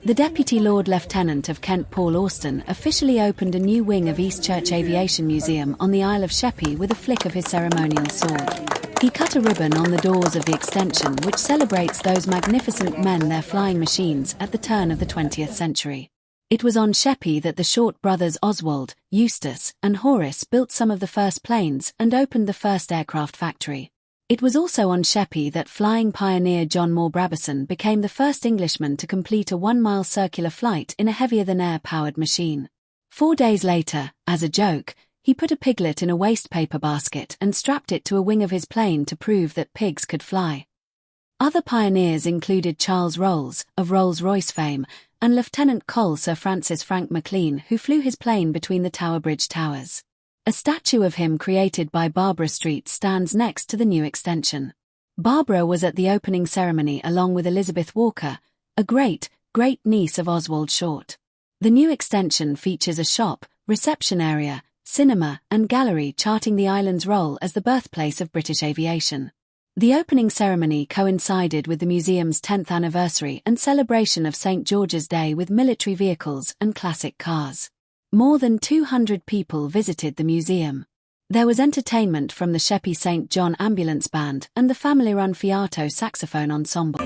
The Deputy Lord Lieutenant of Kent Paul Auston officially opened a new wing of Eastchurch Aviation Museum on the Isle of Sheppey with a flick of his ceremonial sword. He cut a ribbon on the doors of the extension which celebrates those magnificent men, their flying machines, at the turn of the 20th century. It was on Sheppey that the Short brothers Oswald, Eustace, and Horace built some of the first planes and opened the first aircraft factory. It was also on Sheppey that flying pioneer John Moore Brabazon became the first Englishman to complete a 1-mile circular flight in a heavier-than-air powered machine. 4 days later, as a joke, he put a piglet in a waste paper basket and strapped it to a wing of his plane to prove that pigs could fly. Other pioneers included Charles Rolls, of Rolls-Royce fame, and Lieutenant Col Sir Francis Frank McLean, who flew his plane between the Tower Bridge towers. A statue of him created by Barbara Street stands next to the new extension. Barbara was at the opening ceremony along with Elizabeth Walker, a great-niece of Oswald Short. The new extension features a shop, reception area, cinema, and gallery, charting the island's role as the birthplace of British aviation. The opening ceremony coincided with the museum's 10th anniversary and celebration of St. George's Day with military vehicles and classic cars. More than 200 people visited the museum. There was entertainment from the Sheppey St. John Ambulance Band and the family-run Fiato Saxophone Ensemble.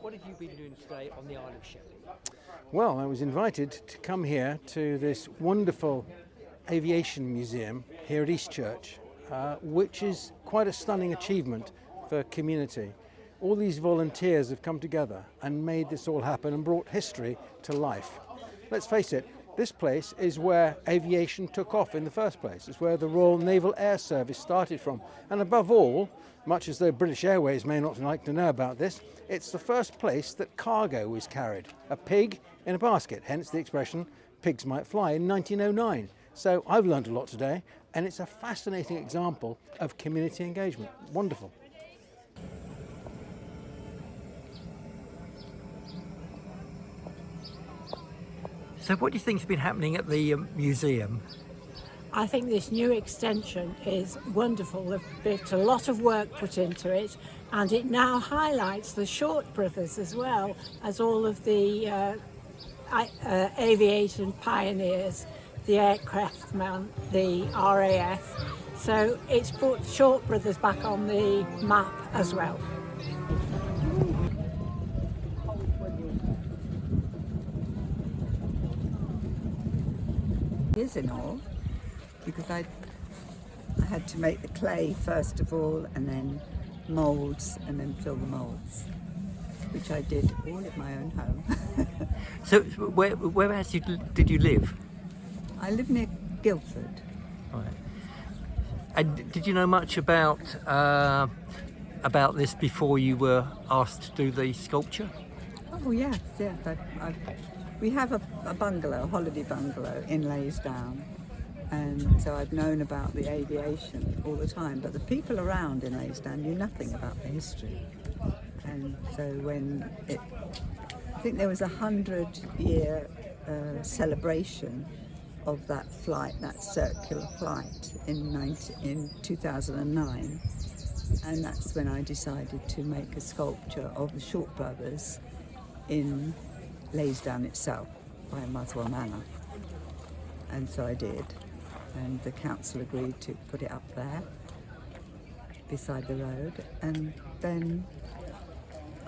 What have you been doing today on the Isle of Sheppey? Well, I was invited to come here to this wonderful aviation museum here at Eastchurch, which is quite a stunning achievement for community. All these volunteers have come together and made this all happen and brought history to life. Let's face it, this place is where aviation took off in the first place. It's where the Royal Naval Air Service started from. And above all, much as the British Airways may not like to know about this, it's the first place that cargo was carried. A pig in a basket, hence the expression, pigs might fly, in 1909. So I've learned a lot today, and it's a fascinating example of community engagement. Wonderful. So what do you think's been happening at the museum? I think this new extension is wonderful. There's been a lot of work put into it, and it now highlights the Short brothers as well as all of the aviation pioneers, the aircraftmen, the RAF. So it's put Short brothers back on the map as well. Years in all, because I had to make the clay first of all, and then moulds, and then fill the moulds, which I did all at my own home. So whereabouts did you live? I live near Guildford. Right. And did you know much about this before you were asked to do the sculpture? Oh yes. We have a bungalow, a holiday bungalow in Laysdown, and so I've known about the aviation all the time, but the people around in Laysdown knew nothing about the history. And so I think there was a 100-year celebration of that flight, that circular flight in 2009, and that's when I decided to make a sculpture of the Short brothers in Laysdown itself by Muswell Manor, and so I did, and the council agreed to put it up there beside the road. And then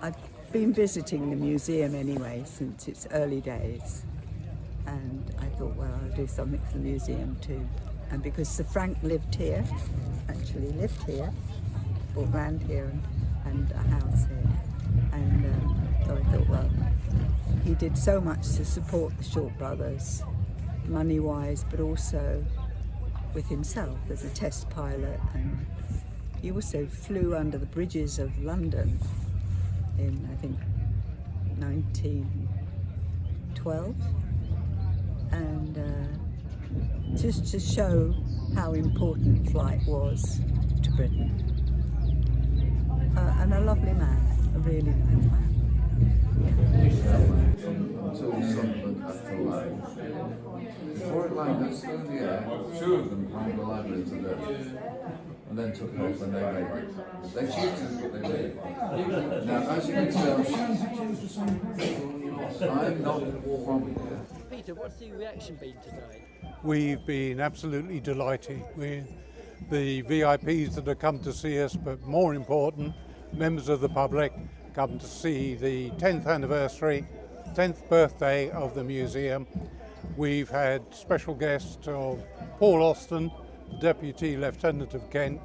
I've been visiting the museum anyway since its early days, and I thought, well, I'll do something for the museum too. And because Sir Frank lived here, bought land here and a house here, and so I thought, well, he did so much to support the Short brothers, money-wise, but also with himself as a test pilot, and he also flew under the bridges of London in, I think, 1912, and just to show how important flight was to Britain. And a lovely man, a really nice man. Until Sunderland had to land. Before it landed, still in the air, two of them climbed the ladder into death and then took off when they made it. They cheated, but they made it. Now, as you can tell, I'm not from here. Peter, what's the reaction been today? We've been absolutely delighted with the VIPs that have come to see us, but more important, members of the public come to see the 10th anniversary, 10th birthday of the museum. We've had special guests of Paul Auston, Deputy Lieutenant of Kent,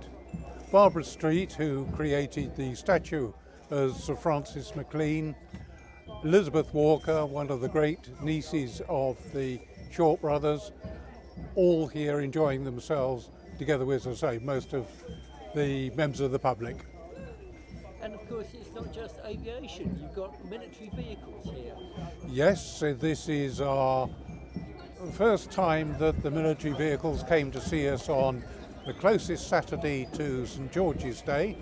Barbara Street, who created the statue of Sir Francis McLean, Elizabeth Walker, one of the great nieces of the Short brothers, all here enjoying themselves together with, as I say, most of the members of the public. And of course, it's not just aviation, you've got military vehicles here. Yes, so this is our first time that the military vehicles came to see us on the closest Saturday to St George's Day,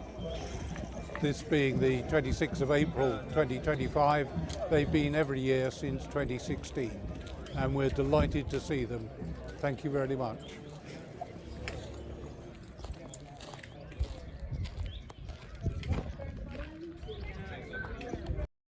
this being the 26th of April 2025. They've been every year since 2016, and we're delighted to see them. Thank you very much.